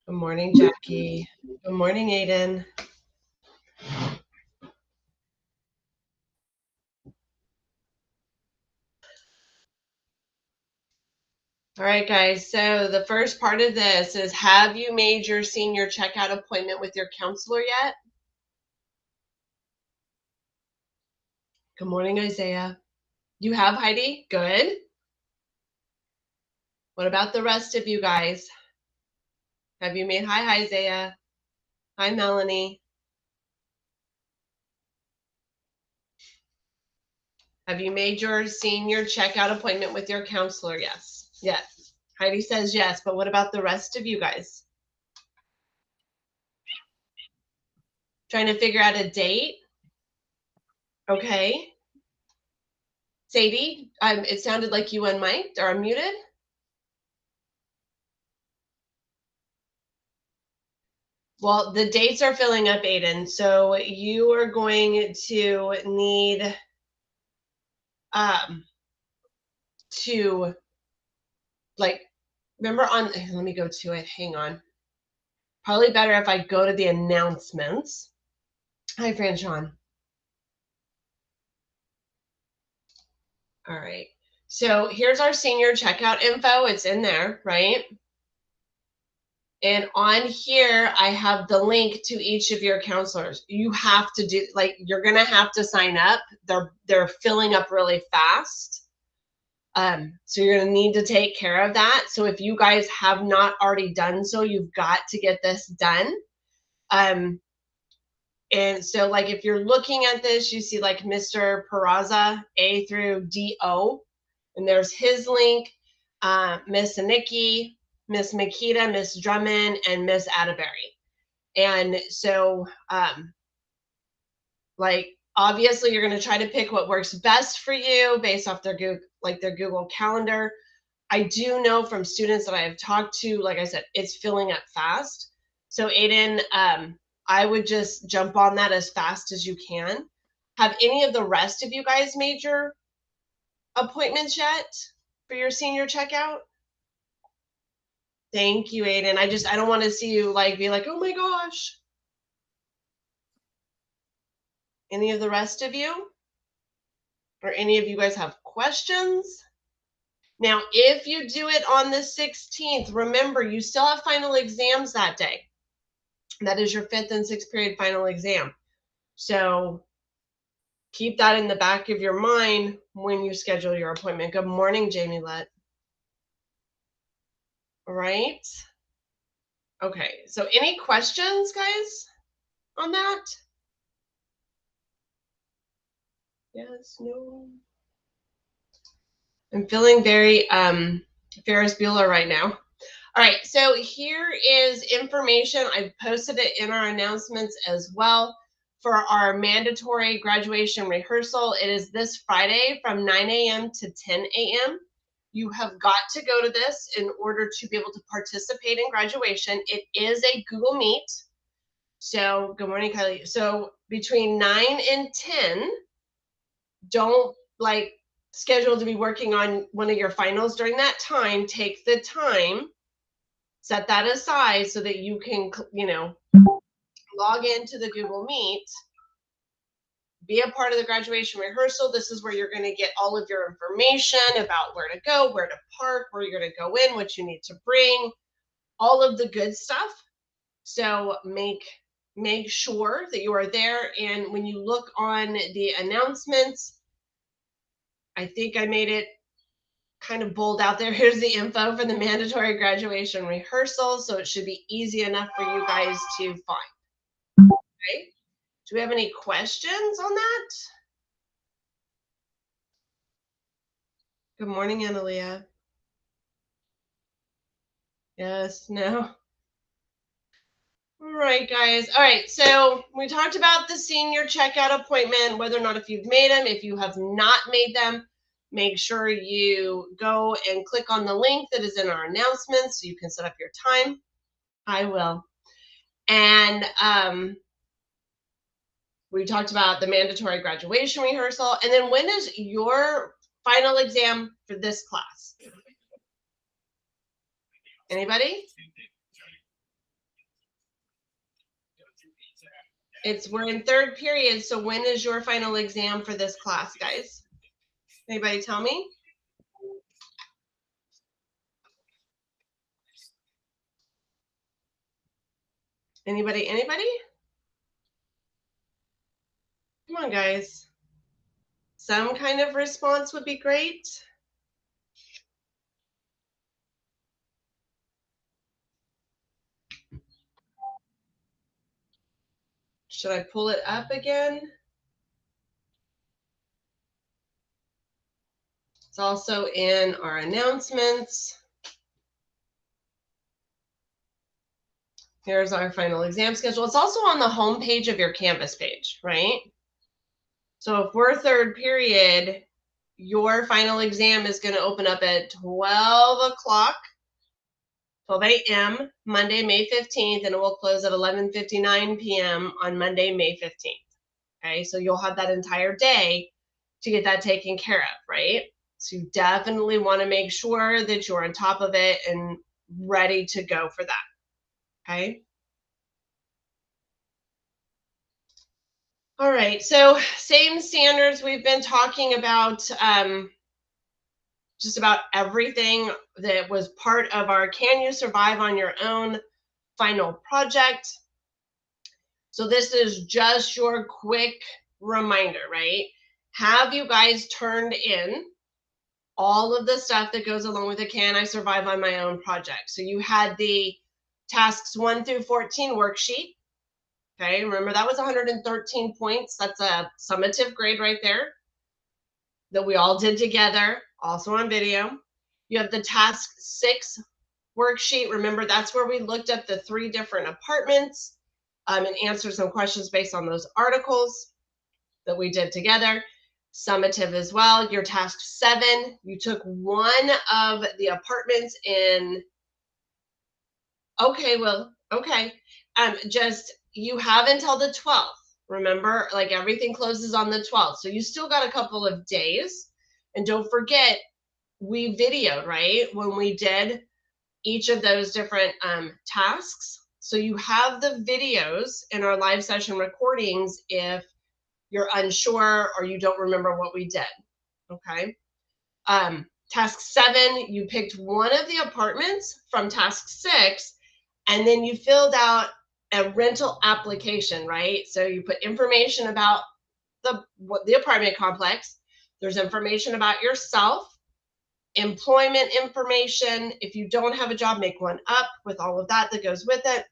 Good morning, Jackie. Good morning, Aiden. All right, guys. So the first part of this is, have you made your senior checkout appointment with your counselor yet? Good morning, Isaiah. You have, Heidi? Good. What about the rest of you guys? Have you made? Hi, Isaiah. Hi, Melanie. Have you made your senior checkout appointment with your counselor? Yes. Yes. Heidi says yes, but what about the rest of you guys? Trying to figure out a date? Okay. Sadie, it sounded like you unmiked or unmuted. Well, the dates are filling up, Aiden. So you are going to need to, like, remember on, let me go to it. Hang on. Probably better if I go to the announcements. Hi, Franchon. All right. So here's our senior checkout info. It's in there, right? And on here, I have the link to each of your counselors. You have to do, like, you're gonna have to sign up. They're filling up really fast. So you're gonna need to take care of that. So if you guys have not already done so, you've got to get this done. And so, like, if you're looking at this, you see like Mr. Peraza, A through DO, and there's his link. Miss Nikki, Miss Makita, Miss Drummond, and Miss Atterbury. And so, like, obviously, you're going to try to pick what works best for you based off their Google Calendar. I do know from students that I have talked to, like I said, it's filling up fast. So Aiden, I would just jump on that as fast as you can. Have any of the rest of you guys made your appointments yet for your senior checkout? Thank you, Aiden. I don't want to see you be like, oh my gosh. Any of the rest of you? Or any of you guys have questions? Now, if you do it on the 16th, remember, you still have final exams that day. That is your 5th and 6th period final exam. So keep that in the back of your mind when you schedule your appointment. Good morning, Jamie Lett. All right. Okay. So any questions, guys, on that? Yes, no. I'm feeling very Ferris Bueller right now. All right, so here is information. I posted it in our announcements as well for our mandatory graduation rehearsal. It is this Friday from 9 a.m. to 10 a.m. You have got to go to this in order to be able to participate in graduation. It is a Google Meet. So, good morning, Kylie. So, between 9 and 10, don't schedule to be working on one of your finals during that time. Take the time, set that aside so that you can, log into the Google Meet, be a part of the graduation rehearsal. This is where you're going to get all of your information about where to go, where to park, where you're going to go in, what you need to bring, all of the good stuff. So make sure that you are there. And when you look on the announcements, I think I made it kind of bold out there. Here's the info for the mandatory graduation rehearsal. So it should be easy enough for you guys to find. Okay. Do we have any questions on that? Good morning, Analia. Yes, no. All right, guys. All right, so we talked about the senior checkout appointment, whether or not if you've made them. If you have not made them, make sure you go and click on the link that is in our announcements so you can set up your time. I will. And we talked about the mandatory graduation rehearsal. And then when is your final exam for this class? Anybody? We're in third period, so when is your final exam for this class, guys? Anybody tell me? Anybody? Come on, guys. Some kind of response would be great. Should I pull it up again? It's also in our announcements. Here's our final exam schedule. It's also on the home page of your Canvas page, right? So if we're third period, your final exam is going to open up at 12 o'clock, 12 a.m., Monday, May 15th, and it will close at 11:59 p.m. on Monday, May 15th. Okay, so you'll have that entire day to get that taken care of, right? So you definitely want to make sure that you're on top of it and ready to go for that, okay? All right, so same standards. We've been talking about just about everything that was part of our Can You Survive on Your Own final project. So this is just your quick reminder, right? Have you guys turned in all of the stuff that goes along with the Can I Survive on My Own project? So you had the tasks 1 through 14 worksheet. Okay, remember that was 113 points. That's a summative grade right there that we all did together, also on video. You have the task 6 worksheet. Remember, that's where we looked at the 3 different apartments and answered some questions based on those articles that we did together. Summative as well. Your task 7, you took one of the apartments in. Okay, well, okay. Just you have until the 12th. Remember, like everything closes on the 12th. So you still got a couple of days. And don't forget, we videoed, right? When we did each of those different tasks. So you have the videos in our live session recordings if you're unsure or you don't remember what we did. Okay. Task 7, you picked one of the apartments from task 6, and then you filled out a rental application, right? So you put information about the apartment complex. There's information about yourself, employment information. If you don't have a job, make one up with all of that goes with it.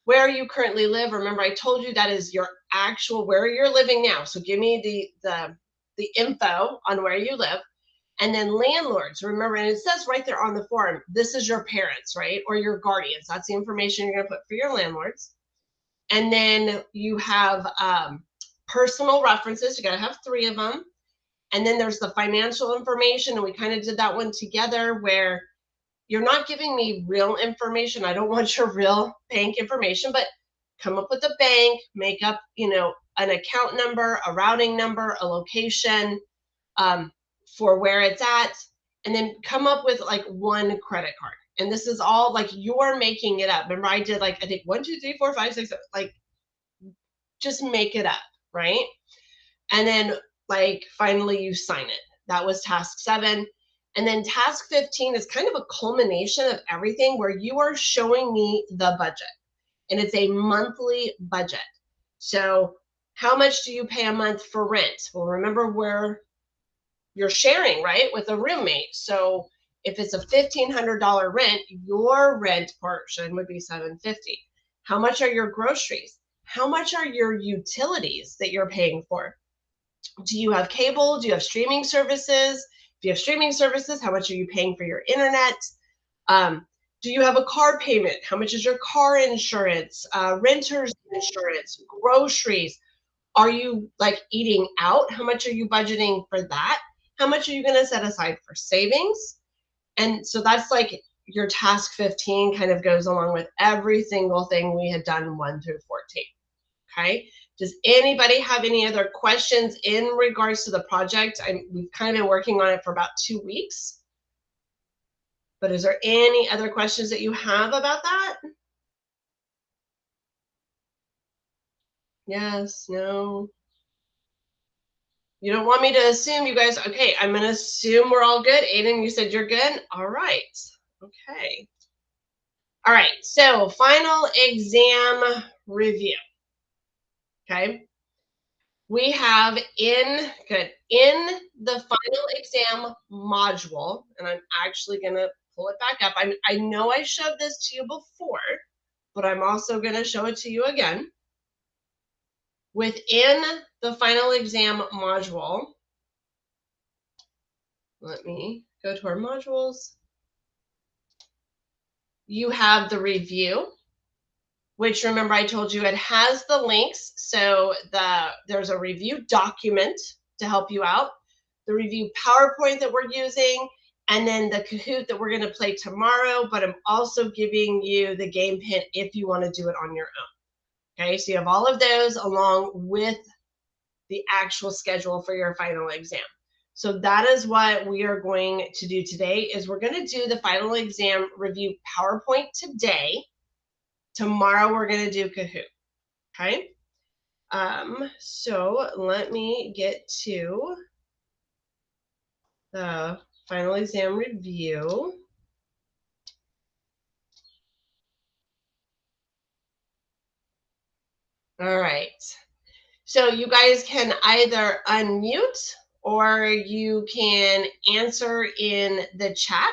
Where you currently live. Remember, I told you that is your actual where you're living now. So give me the info on where you live. And then landlords, remember, and it says right there on the form, this is your parents, right? Or your guardians. That's the information you're going to put for your landlords. And then you have personal references. You got to have 3 of them. And then there's the financial information. And we kind of did that one together where you're not giving me real information. I don't want your real bank information, but come up with a bank, make up, an account number, a routing number, a location, for where it's at, and then come up with like one credit card. And this is all like you're making it up. Remember, I did like I think 1, 2, 3, 4, 5, 6, like just make it up, right? And then like finally you sign it. That was task 7. And then task 15 is kind of a culmination of everything where you are showing me the budget. And it's a monthly budget. So how much do you pay a month for rent? Well, remember where you're sharing, right, with a roommate. So if it's a $1,500 rent, your rent portion would be $750. How much are your groceries? How much are your utilities that you're paying for? Do you have cable? Do you have streaming services? If you have streaming services, how much are you paying for your internet? Do you have a car payment? How much is your car insurance, renter's insurance, groceries? Are you like eating out? How much are you budgeting for that? How much are you going to set aside for savings? And so that's like your task 15 kind of goes along with every single thing we had done 1 through 14. Okay. Does anybody have any other questions in regards to the project? We've kind of been working on it for about 2 weeks. But is there any other questions that you have about that? Yes, no. You don't want me to assume you guys, okay, I'm going to assume we're all good. Aiden, you said you're good? All right. Okay. All right. So final exam review. Okay. We have in the final exam module, and I'm actually going to pull it back up. I know I showed this to you before, but I'm also going to show it to you again. Within the final exam module, let me go to our modules. You have the review, which remember I told you it has the links. So there's a review document to help you out, the review PowerPoint that we're using, and then the Kahoot that we're going to play tomorrow. But I'm also giving you the game pin if you want to do it on your own. Okay, so you have all of those along with the actual schedule for your final exam. So that is what we are going to do today is we're going to do the final exam review PowerPoint today. Tomorrow we're going to do Kahoot. Okay. So let me get to the final exam review. All right. So you guys can either unmute or you can answer in the chat.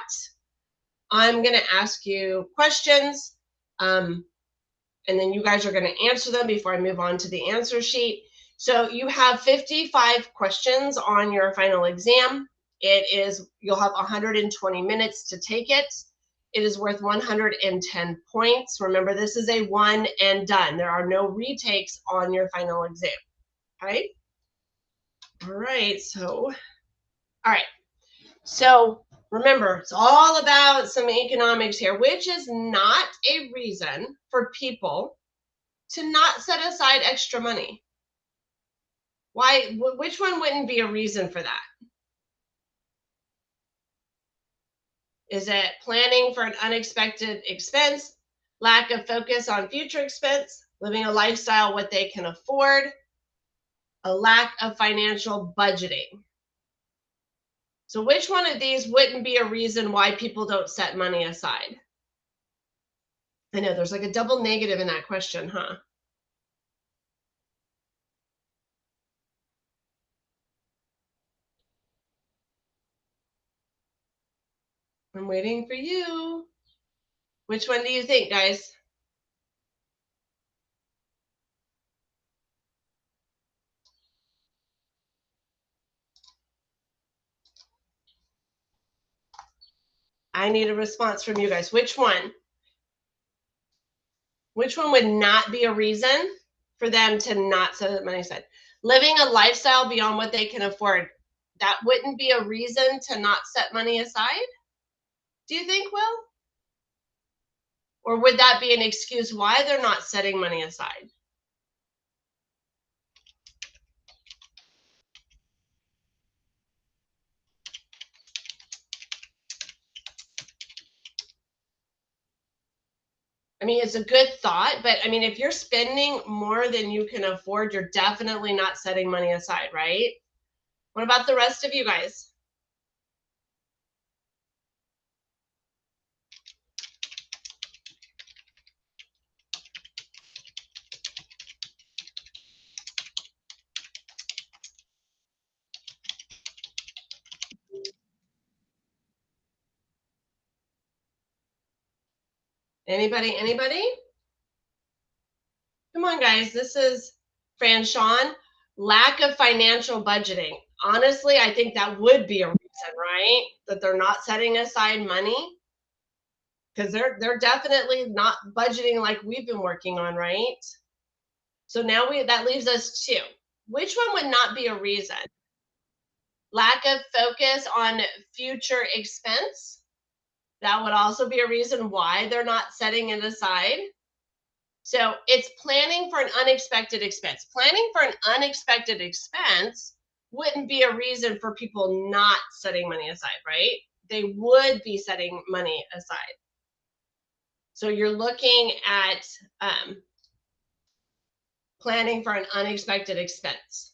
I'm going to ask you questions, and then you guys are going to answer them before I move on to the answer sheet. So you have 55 questions on your final exam. You'll have 120 minutes to take it. It is worth 110 points. Remember, this is a one and done. There are no retakes on your final exam. Okay? All right. So remember, it's all about some economics here, which is not a reason for people to not set aside extra money. Why? Which one wouldn't be a reason for that? Is it planning for an unexpected expense, lack of focus on future expense, living a lifestyle what they can afford, a lack of financial budgeting? So which one of these wouldn't be a reason why people don't set money aside? I know there's like a double negative in that question, huh? I'm waiting for you. Which one do you think, guys? I need a response from you guys. Which one? Which one would not be a reason for them to not set money aside? Living a lifestyle beyond what they can afford. That wouldn't be a reason to not set money aside? Do you think, Will? Or would that be an excuse why they're not setting money aside? I mean, it's a good thought, but I mean, if you're spending more than you can afford, you're definitely not setting money aside, right? What about the rest of you guys? Anybody? Anybody? Come on, guys. This is Fran Sean. Lack of financial budgeting. Honestly, I think that would be a reason, right? That they're not setting aside money because they're definitely not budgeting like we've been working on, right? So now that leaves us two. Which one would not be a reason? Lack of focus on future expense. That would also be a reason why they're not setting it aside. So it's planning for an unexpected expense. Planning for an unexpected expense wouldn't be a reason for people not setting money aside, right? They would be setting money aside. So you're looking at planning for an unexpected expense.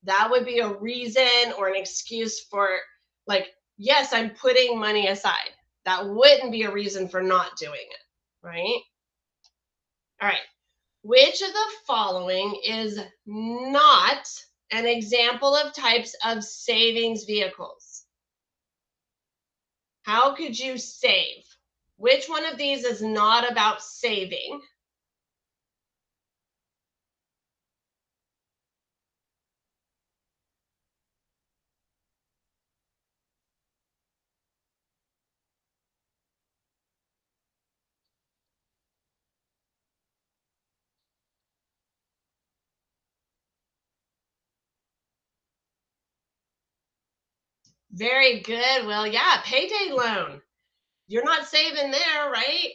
That would be a reason or an excuse for, like, yes, I'm putting money aside. That wouldn't be a reason for not doing it, right? All right. Which of the following is not an example of types of savings vehicles? How could you save? Which one of these is not about saving? Very good. Well, yeah, payday loan. You're not saving there, right?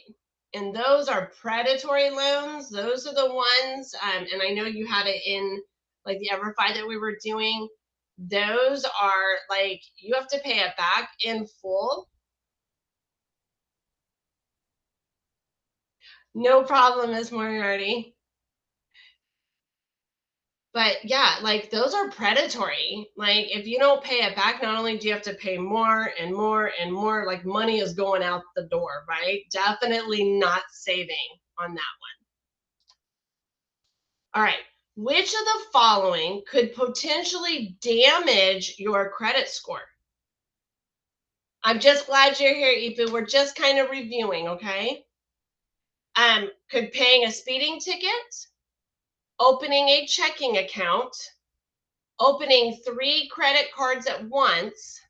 And those are predatory loans. Those are the ones, and I know you had it in like the EverFi that we were doing. Those are like you have to pay it back in full. No problem, Ms. Moriarty. But yeah, like those are predatory. Like if you don't pay it back, not only do you have to pay more and more and more, like money is going out the door, right? Definitely not saving on that one. All right. Which of the following could potentially damage your credit score? I'm just glad you're here, Ipu. We're just kind of reviewing, okay? Could paying a speeding ticket, opening a checking account, opening 3 credit cards at once,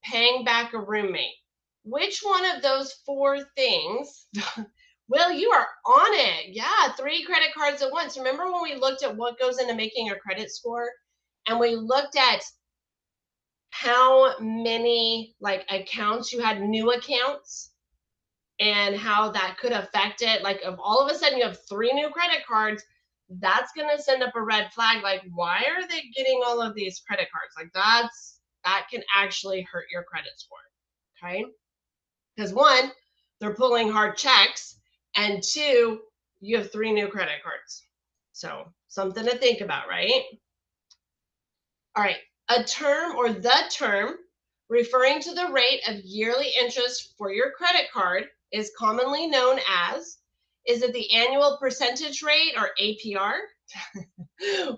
paying back a roommate. Which one of those 4 things? Will, you are on it. Yeah, 3 credit cards at once. Remember when we looked at what goes into making a credit score? And we looked at how many like accounts you had, new accounts, and how that could affect it. Like if all of a sudden you have 3 new credit cards, that's going to send up a red flag. Like, why are they getting all of these credit cards? Like that can actually hurt your credit score. Okay. Because 1, they're pulling hard checks, and 2, you have 3 new credit cards. So something to think about, right? All right. A term or the term referring to the rate of yearly interest for your credit card is commonly known as, is it the annual percentage rate or APR?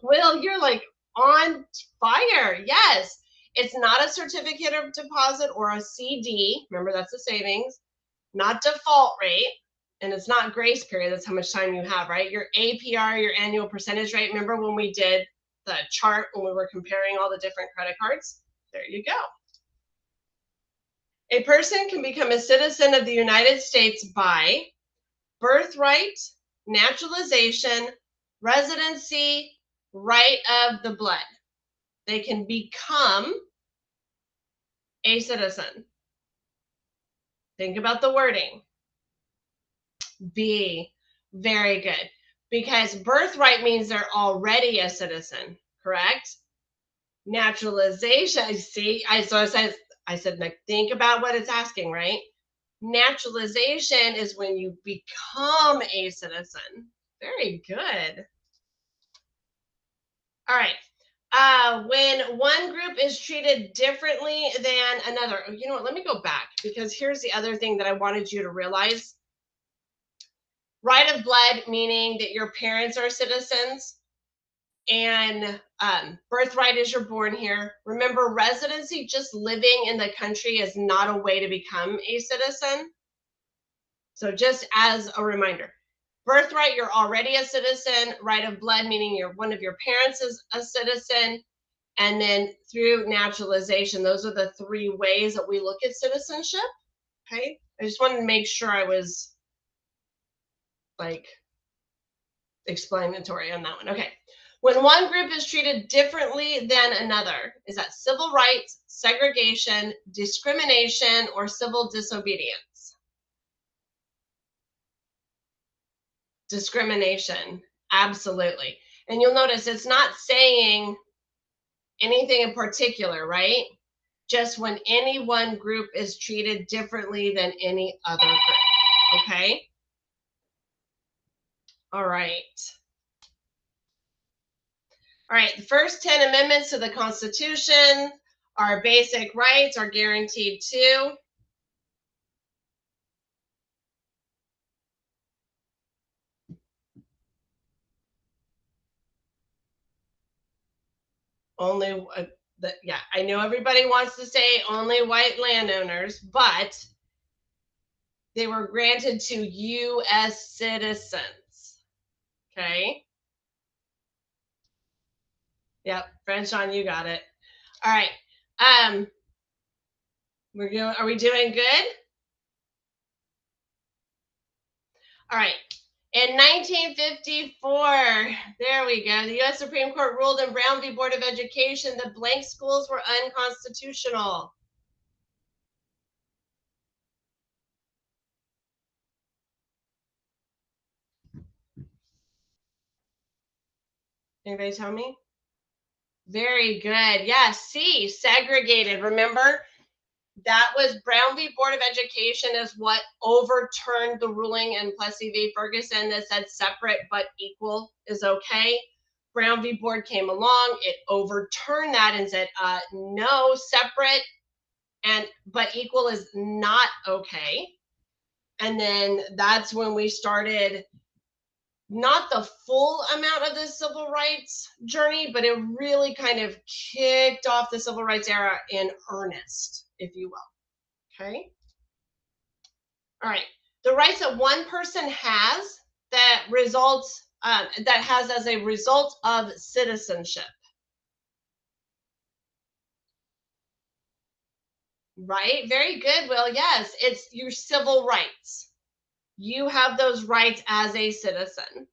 Will, you're like on fire. Yes. It's not a certificate of deposit or a CD. Remember, that's a savings, not default rate. And it's not grace period. That's how much time you have, right? Your APR, your annual percentage rate. Remember when we did the chart when we were comparing all the different credit cards? There you go. A person can become a citizen of the United States by birthright, naturalization, residency, right of the blood. They can become a citizen. Think about the wording. B. Very good. Because birthright means they're already a citizen, correct? Naturalization, see, I said, like, think about what it's asking, right? Naturalization is when you become a citizen. Very good. All right. When one group is treated differently than another. Oh, you know what? Let me go back, because here's the other thing that I wanted you to realize. Right of blood, meaning that your parents are citizens, and birthright is you're born here. Remember, residency, just living in the country, is not a way to become a citizen. So just as a reminder, birthright, you're already a citizen. Right of blood, meaning one of your parents is a citizen. And then through naturalization, those are the 3 ways that we look at citizenship. Okay. I just wanted to make sure I was like explanatory on that one. Okay. When one group is treated differently than another, is that civil rights, segregation, discrimination, or civil disobedience? Discrimination. Absolutely. And you'll notice it's not saying anything in particular, right? Just when any one group is treated differently than any other group. Okay? All right. All right, the first 10 amendments to the Constitution, our basic rights are guaranteed too. Only, yeah, I know everybody wants to say only white landowners, but they were granted to U.S. citizens. Okay. Yep, Frenchon, you got it. All right. Are we doing good? All right. In 1954, there we go. The U.S. Supreme Court ruled in Brown v. Board of Education that blank schools were unconstitutional. Anybody tell me? Very good. Yeah, C, segregated. Remember, that was Brown v. Board of Education is what overturned the ruling in Plessy v. Ferguson that said separate but equal is okay. Brown v. Board came along, it overturned that and said, no, separate but equal is not okay. And then that's when we started not the full amount of the civil rights journey, but it really kind of kicked off the civil rights era in earnest, if you will. Okay. All right. The rights that one person has that results that has as a result of citizenship. Right? Very good, Will. Yes, it's your civil rights. You have those rights as a citizen.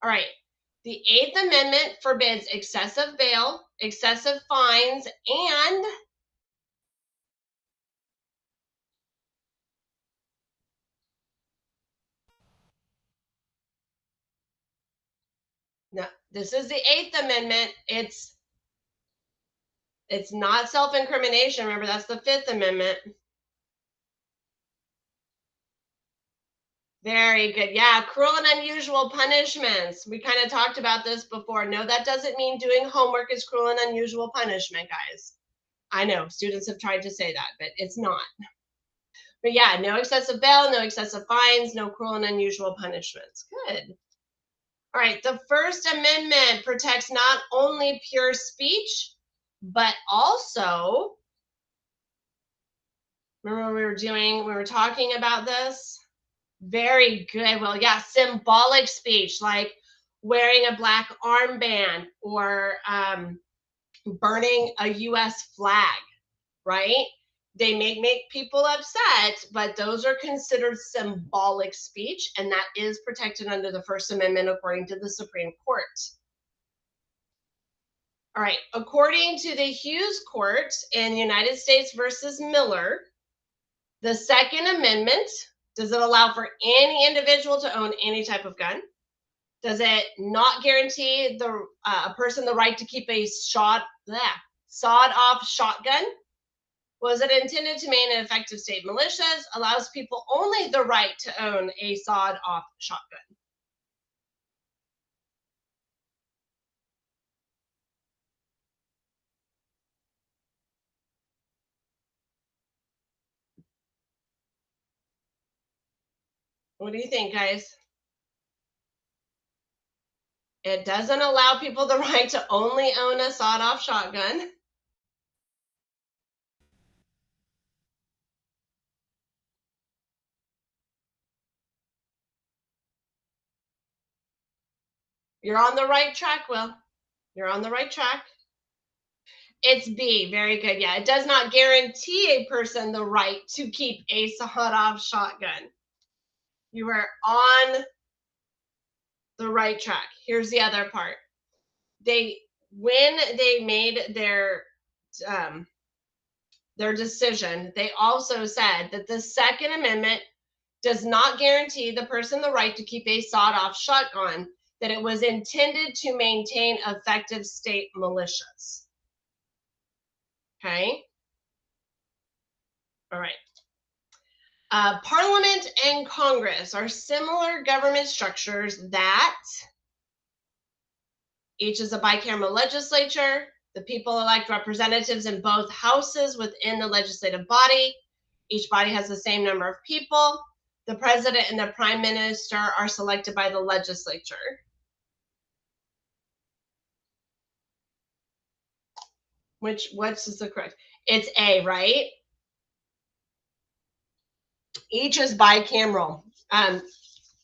All right. The Eighth Amendment forbids excessive bail, excessive fines, and no, this is the Eighth Amendment. It's not self-incrimination. Remember, that's the Fifth Amendment. Very good. Yeah, cruel and unusual punishments. We kind of talked about this before. No, that doesn't mean doing homework is cruel and unusual punishment, guys. I know students have tried to say that, but it's not. But yeah, no excessive bail, no excessive fines, no cruel and unusual punishments. Good. All right, the First Amendment protects not only pure speech, but also, remember we were talking about this? Very good. Well, yeah, symbolic speech like wearing a black armband or burning a U.S. flag, right? They may make people upset, but those are considered symbolic speech, and that is protected under the First Amendment according to the Supreme Court. All right, according to the Hughes Court in United States versus Miller, the Second Amendment, does it allow for any individual to own any type of gun? Does it not guarantee a person the right to keep a sawed-off shotgun? Was it intended to maintain effective state militias? Allows people only the right to own a sawed-off shotgun? What do you think, guys? It doesn't allow people the right to only own a sawed-off shotgun. You're on the right track, Will. You're on the right track. It's B. Very good. Yeah, it does not guarantee a person the right to keep a sawed-off shotgun. You are on the right track. Here's the other part. When they made their decision, they also said that the Second Amendment does not guarantee the person the right to keep a sawed-off shotgun, that it was intended to maintain effective state militias. Okay? All right. Parliament and Congress are similar government structures that Each is a bicameral legislature. The people elect representatives in both houses within the legislative body. Each body has the same number of people. The president and the prime minister are selected by the legislature. What's the correct? It's A, right? Each is bicameral.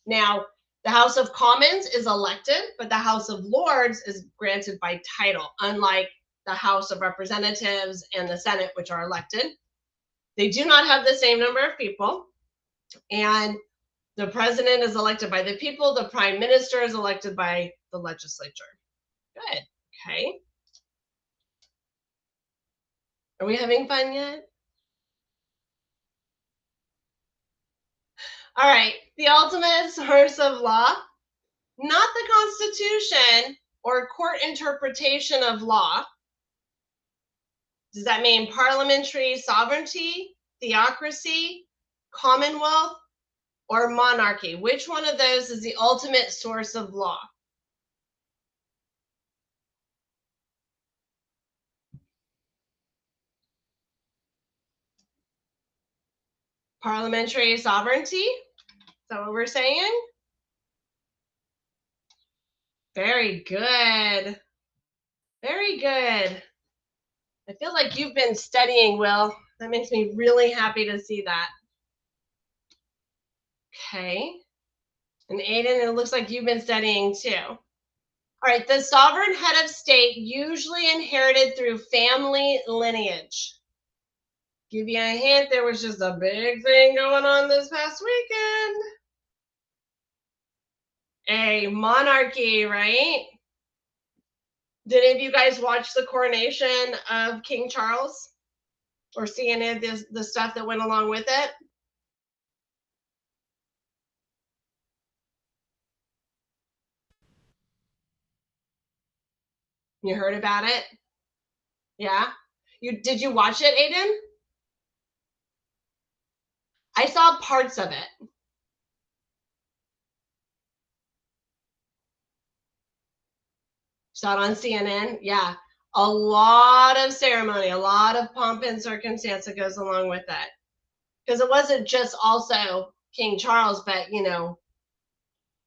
Now, the House of Commons is elected, but the House of Lords is granted by title, unlike the House of Representatives and the Senate, which are elected. They do not have the same number of people. And the president is elected by the people. The prime minister is elected by the legislature. Good. Okay. Are we having fun yet? All right. The ultimate source of law, not the Constitution or court interpretation of law. Does that mean parliamentary sovereignty, theocracy, commonwealth, or monarchy? Which one of those is the ultimate source of law? Parliamentary sovereignty? Is that what we're saying? Very good. Very good. I feel like you've been studying, Will. That makes me really happy to see that. Okay. And Aiden, it looks like you've been studying too. All right. The sovereign head of state usually inherited through family lineage. Give you a hint, there was just a big thing going on this past weekend. A monarchy, right? Did any of you guys watch the coronation of King Charles or see any of the stuff that went along with it? You heard about it? Yeah? Did you watch it, Aiden? I saw parts of it. Saw it on CNN? Yeah. A lot of ceremony, a lot of pomp and circumstance that goes along with it. Because it wasn't just also King Charles, but, you know,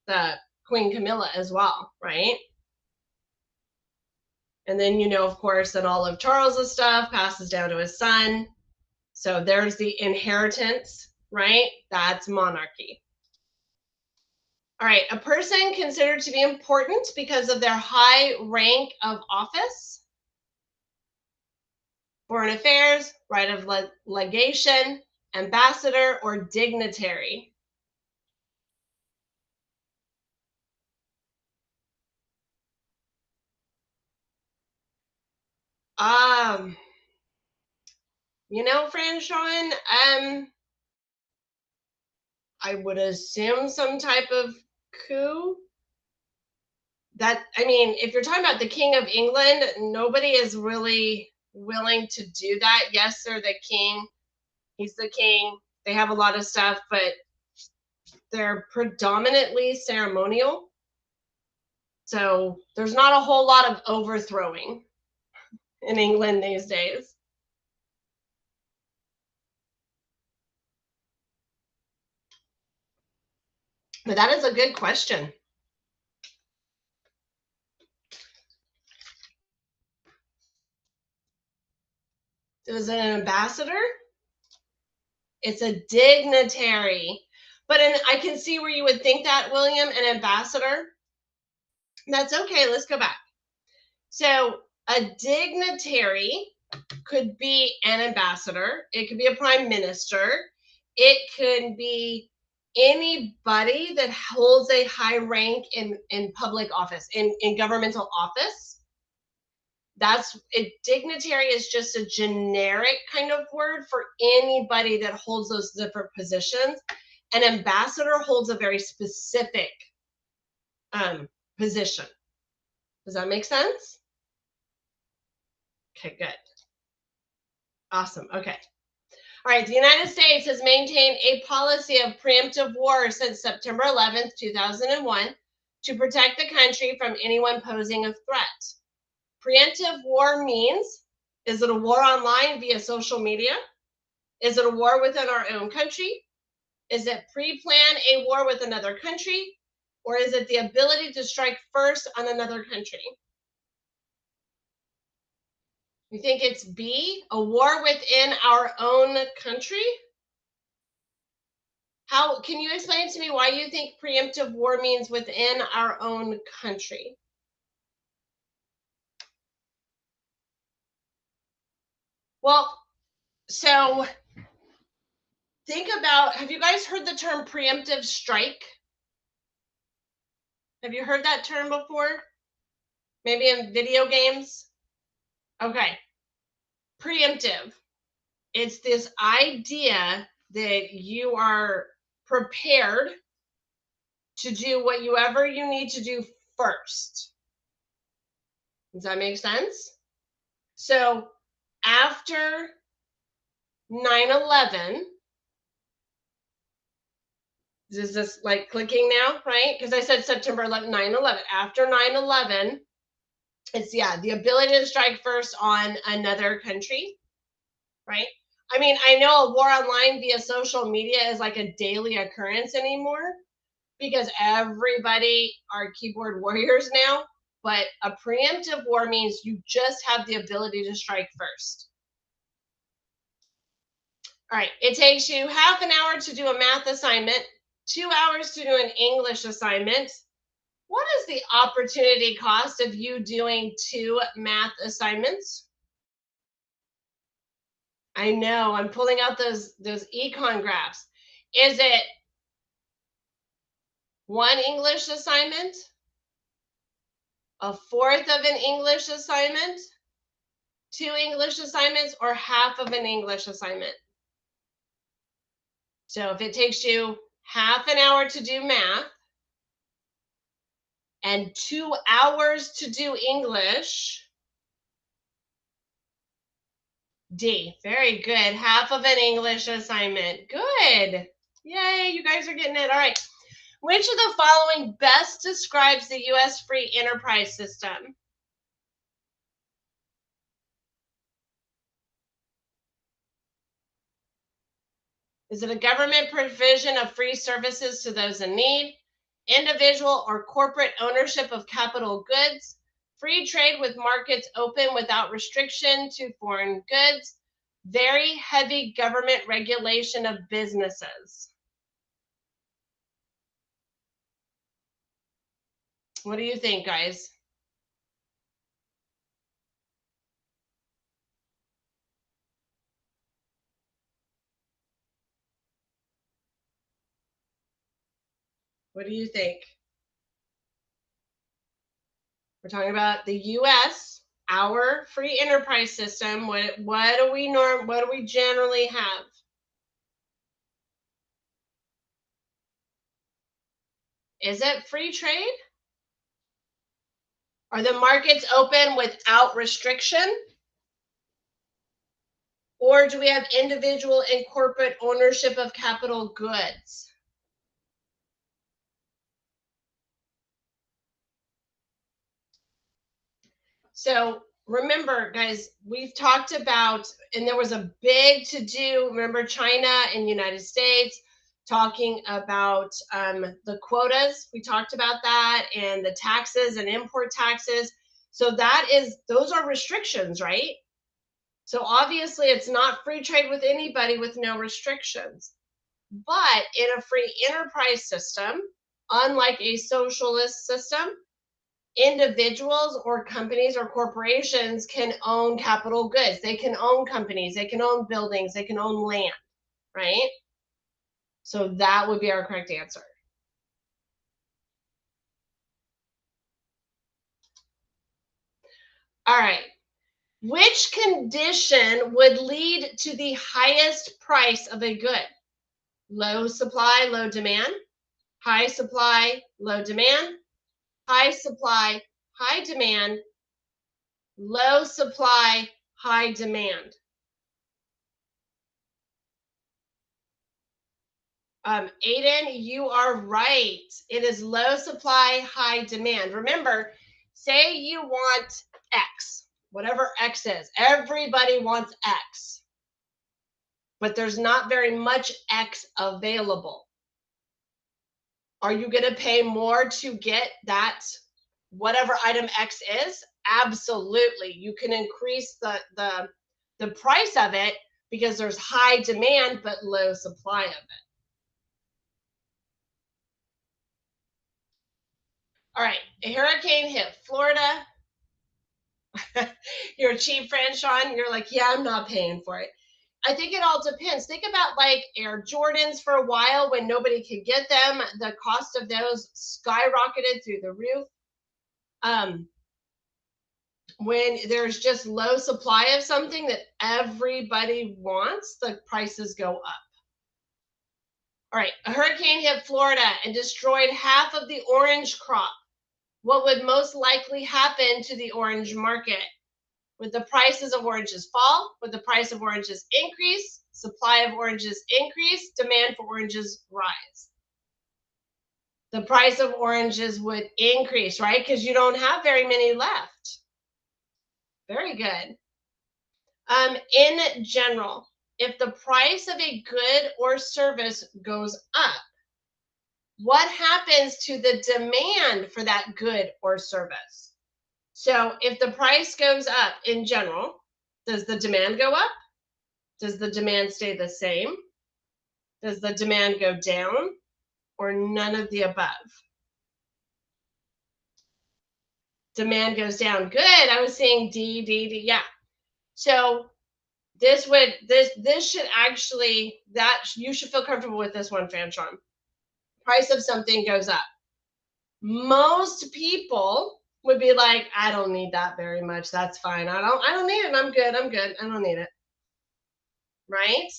the Queen Camilla as well, right? And then, you know, of course, that all of Charles's stuff passes down to his son. So there's the inheritance, right? That's monarchy. All right, a person considered to be important because of their high rank of office. Foreign affairs, right of legation, ambassador, or dignitary. You know, Franchon, I would assume some type of coup. That, I mean, if you're talking about the King of England, nobody is really willing to do that. Yes, they're the king. He's the king. They have a lot of stuff, but they're predominantly ceremonial. So there's not a whole lot of overthrowing in England these days. But that is a good question. Is it an ambassador? It's a dignitary. But I can see where you would think that, William, an ambassador. That's okay. Let's go back. So a dignitary could be an ambassador. It could be a prime minister. It could be anybody that holds a high rank in public office, in governmental office. That's a dignitary is just a generic kind of word for anybody that holds those different positions. An ambassador holds a very specific position. Does that make sense? Okay, good. Awesome. Okay. All right. The United States has maintained a policy of preemptive war since September 11th, 2001 to protect the country from anyone posing a threat. Preemptive war means, is it a war online via social media? Is it a war within our own country? Is it pre-plan a war with another country? Or is it the ability to strike first on another country? You think it's B, a war within our own country? How can you explain to me why you think preemptive war means within our own country? Well, so think about, have you guys heard the term preemptive strike? Have you heard that term before? Maybe in video games? Okay. Preemptive. It's this idea that you are prepared to do whatever you need to do first. Does that make sense? So after 9/11, is this like clicking now, right? Because I said September 11, 9/11. After 9/11, it's, yeah, the ability to strike first on another country, right? I mean, I know a war online via social media is like a daily occurrence anymore because everybody are keyboard warriors now. But a preemptive war means you just have the ability to strike first. All right, it takes you half an hour to do a math assignment, 2 hours to do an English assignment. What is the opportunity cost of you doing 2 math assignments? I know, I'm pulling out those econ graphs. Is it 1 English assignment? A fourth of an English assignment? 2 English assignments, or half of an English assignment? So if it takes you half an hour to do math and 2 hours to do English, D, very good. Half of an English assignment. Good. Yay, you guys are getting it. All right. Which of the following best describes the U.S. free enterprise system? Is it a government provision of free services to those in need, individual or corporate ownership of capital goods, free trade with markets open without restriction to foreign goods, very heavy government regulation of businesses? What do you think, guys? What do you think? We're talking about the U.S., our free enterprise system. What do we generally have? Is it free trade? Are the markets open without restriction? Or do we have individual and corporate ownership of capital goods? So remember, guys, we've talked about, and there was a big to do. Remember China and United States talking about the quotas. We talked about that, and the taxes and import taxes. So those are restrictions, right? So obviously it's not free trade with anybody with no restrictions. But in a free enterprise system, unlike a socialist system, individuals or companies or corporations can own capital goods. They can own companies, they can own buildings, they can own land, right? So that would be our correct answer. All right. Which condition would lead to the highest price of a good? Low supply, low demand, high supply, low demand, high supply, high demand, low supply, high demand. Aiden, you are right. It is low supply, high demand. Remember, say you want X, whatever X is. Everybody wants X, but there's not very much X available. Are you going to pay more to get that, whatever item X is? Absolutely. You can increase the price of it because there's high demand but low supply of it. All right, a hurricane hit Florida. You're a cheap friend, Sean. You're like, yeah, I'm not paying for it. I think it all depends. Think about like Air Jordans for a while when nobody could get them. The cost of those skyrocketed through the roof. When there's just low supply of something that everybody wants, the prices go up. All right, a hurricane hit Florida and destroyed half of the orange crop. What would most likely happen to the orange market? Would the prices of oranges fall? Would the price of oranges increase? Supply of oranges increase? Demand for oranges rise? The price of oranges would increase, right? Because you don't have very many left. Very good. In general, if the price of a good or service goes up, what happens to the demand for that good or service? So if the price goes up in general, does the demand go up? Does the demand stay the same? Does the demand go down? Or none of the above? Demand goes down. Good. I was saying D. Yeah. So this should actually, you should feel comfortable with this one, Fanchon. Price of something goes up. Most people would be like, I don't need that very much. That's fine. I don't need it. I'm good. I don't need it. Right?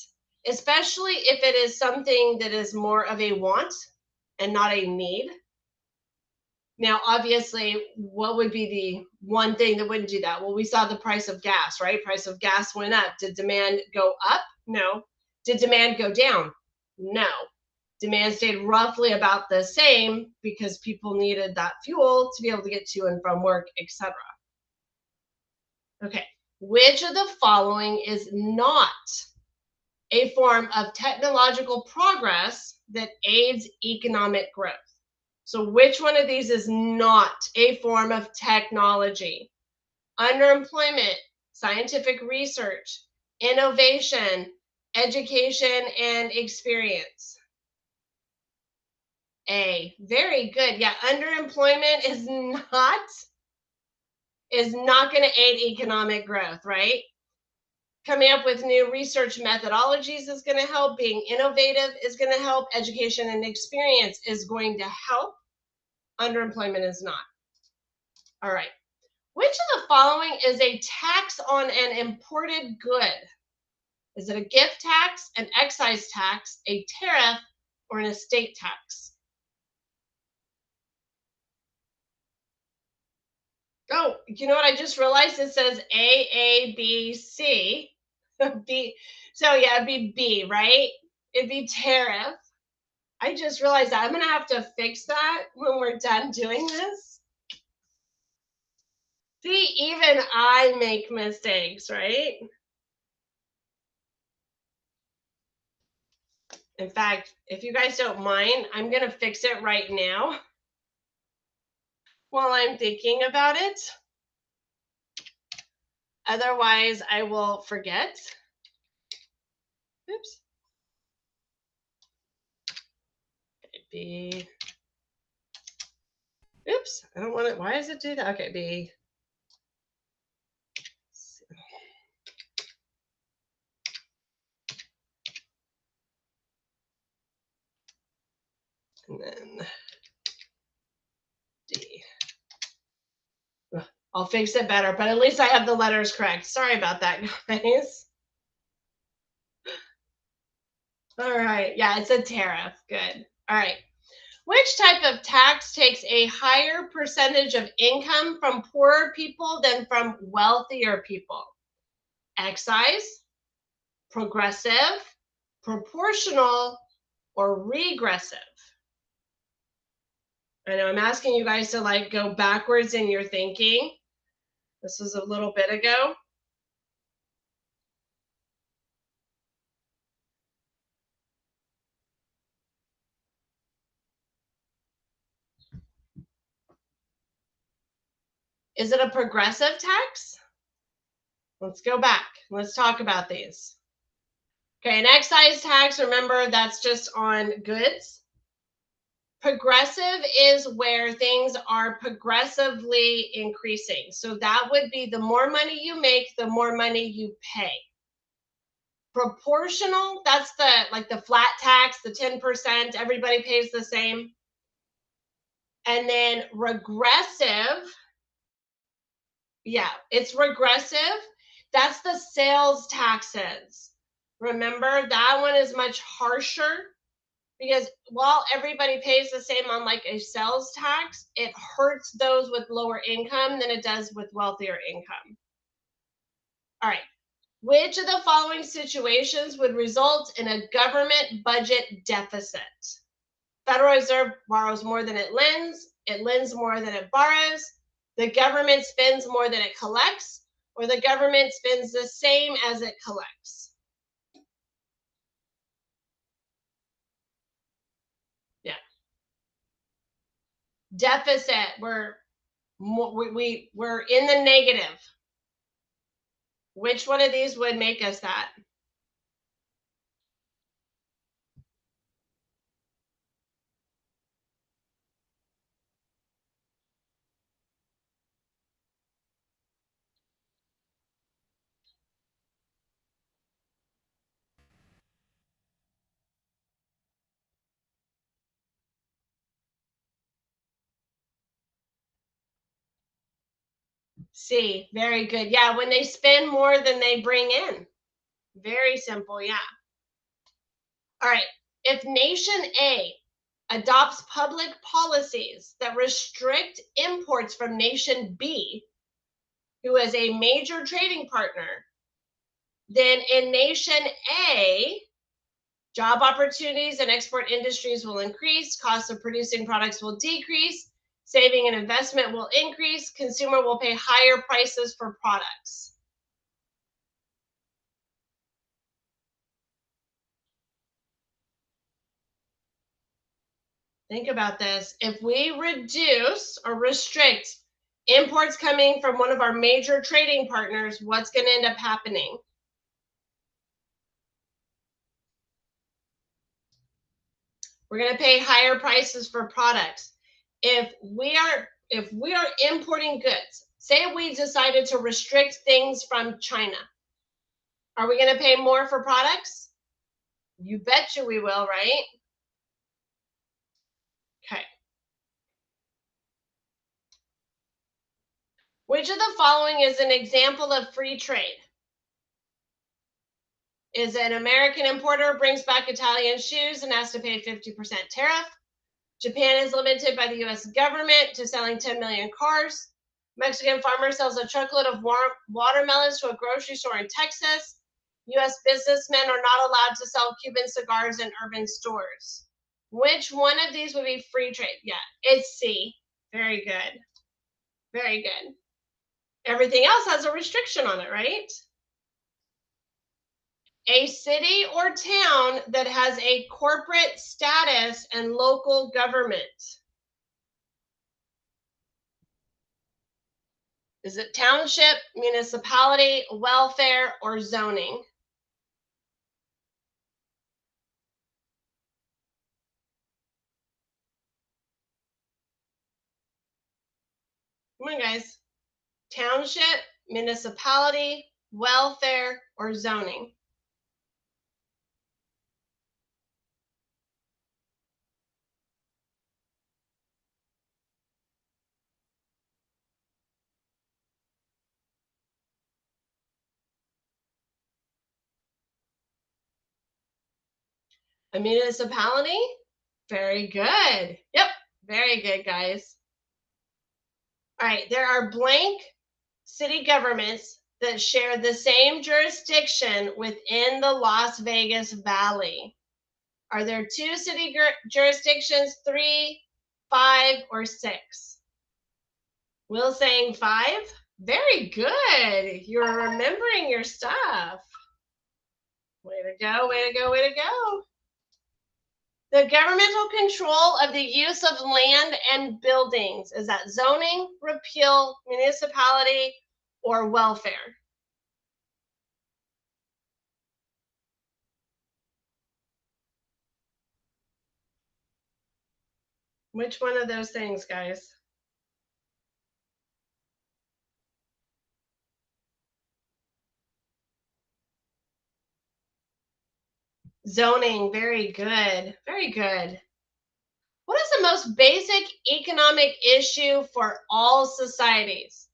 Especially if it is something that is more of a want and not a need. Now, obviously, what would be the one thing that wouldn't do that? Well, we saw the price of gas, right? Price of gas went up. Did demand go up? No. Did demand go down? No. Demand stayed roughly about the same because people needed that fuel to be able to get to and from work, etc. Okay. Which of the following is not a form of technological progress that aids economic growth? So which one of these is not a form of technology? Underemployment, scientific research, innovation, education, and experience. A. Very good. Yeah, underemployment is not going to aid economic growth, right? Coming up with new research methodologies is going to help. Being innovative is going to help. Education and experience is going to help. Underemployment is not. All right. Which of the following is a tax on an imported good? Is it a gift tax, an excise tax, a tariff, or an estate tax? Oh, you know what? I just realized it says A, A, B, C. B. So yeah, it'd be B, right? It'd be tariff. I just realized that. I'm going to have to fix that when we're done doing this. See, even I make mistakes, right? In fact, if you guys don't mind, I'm going to fix it right now while I'm thinking about it. Otherwise, I will forget. Oops. B. Oops, I don't want it. Why does it do that? Okay, B. And then D. I'll fix it better, but at least I have the letters correct. Sorry about that, guys. All right. Yeah, it's a tariff. Good. All right. Which type of tax takes a higher percentage of income from poorer people than from wealthier people? Excise, progressive, proportional, or regressive? I know I'm asking you guys to like go backwards in your thinking. This was a little bit ago. Is it a progressive tax? Let's go back. Let's talk about these. Okay, an excise tax, remember that's just on goods. Progressive is where things are progressively increasing. So that would be the more money you make, the more money you pay. Proportional, that's the flat tax, the 10%, everybody pays the same. And then regressive, yeah, it's regressive. That's the sales taxes. Remember, that one is much harsher because while everybody pays the same on like a sales tax, it hurts those with lower income than it does with wealthier income. All right. Which of the following situations would result in a government budget deficit? Federal Reserve borrows more than it lends more than it borrows, the government spends more than it collects, or the government spends the same as it collects. Yeah. Deficit, we're in the negative. Which one of these would make us that? C, very good. Yeah, when they spend more than they bring in. Very simple, yeah. All right. If nation A adopts public policies that restrict imports from nation B, who is a major trading partner, then in nation A, job opportunities and export industries will increase, costs of producing products will decrease, saving and investment will increase, consumer will pay higher prices for products. Think about this. If we reduce or restrict imports coming from one of our major trading partners, what's going to end up happening? We're going to pay higher prices for products. If we are importing goods, say we decided to restrict things from China, are we going to pay more for products? You bet you we will, right? Okay. Which of the following is an example of free trade? Is an American importer brings back Italian shoes and has to pay 50% tariff? Japan is limited by the US government to selling 10 million cars. Mexican farmer sells a truckload of watermelons to a grocery store in Texas. US businessmen are not allowed to sell Cuban cigars in urban stores. Which one of these would be free trade? Yeah, it's C. Very good. Very good. Everything else has a restriction on it, right? A city or town that has a corporate status and local government. Is it township, municipality, welfare, or zoning? Come on, guys. Township, municipality, welfare, or zoning? A municipality? Very good. Yep, very good, guys. All right, there are blank city governments that share the same jurisdiction within the Las Vegas Valley. Are there 2 city jurisdictions, 3, 5, or 6? Will saying 5. Very good. You're remembering your stuff. Way to go, way to go, way to go. The governmental control of the use of land and buildings. Is that zoning, repeal, municipality, or welfare? Which one of those things, guys? Zoning, very good. Very good. What is the most basic economic issue for all societies?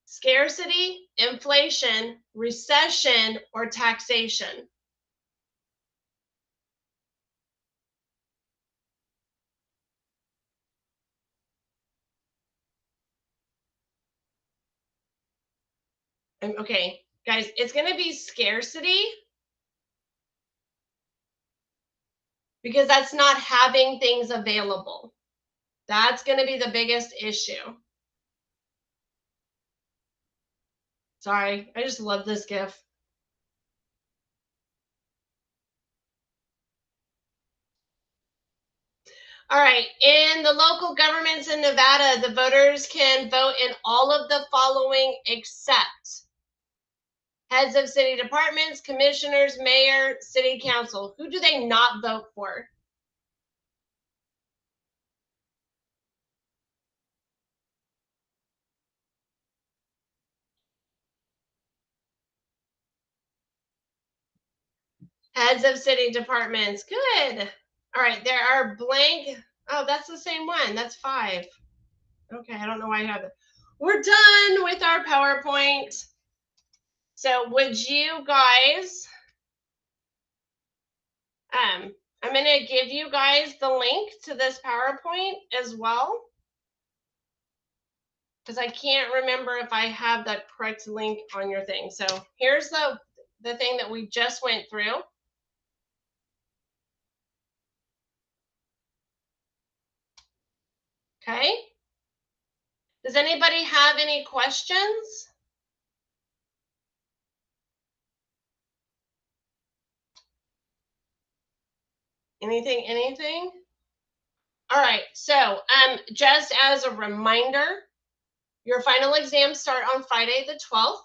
Scarcity, inflation, recession, or taxation? Okay, guys, it's going to be scarcity because that's not having things available. That's going to be the biggest issue. Sorry, I just love this GIF. All right, in the local governments in Nevada, the voters can vote in all of the following except heads of city departments, commissioners, mayor, city council. Who do they not vote for? Heads of city departments. Good. All right, there are blank. Oh, that's the same one. That's 5. Okay, I don't know why I have it. We're done with our PowerPoint. So would you guys, I'm going to give you guys the link to this PowerPoint as well, because I can't remember if I have that correct link on your thing. So here's the thing that we just went through. Okay. Does anybody have any questions? Anything? All right, so just as a reminder, your final exams start on Friday the 12th.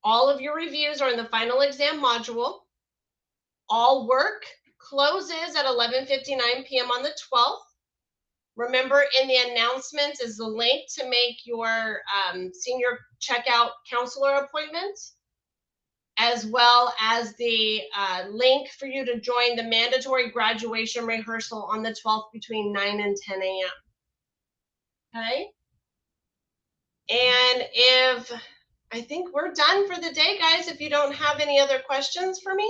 All of your reviews are in the final exam module. All work closes at 11:59 p.m. on the 12th. Remember, in the announcements is the link to make your senior checkout counselor appointment, as well as the link for you to join the mandatory graduation rehearsal on the 12th between 9 and 10 a.m. Okay? And I think we're done for the day, guys, if you don't have any other questions for me.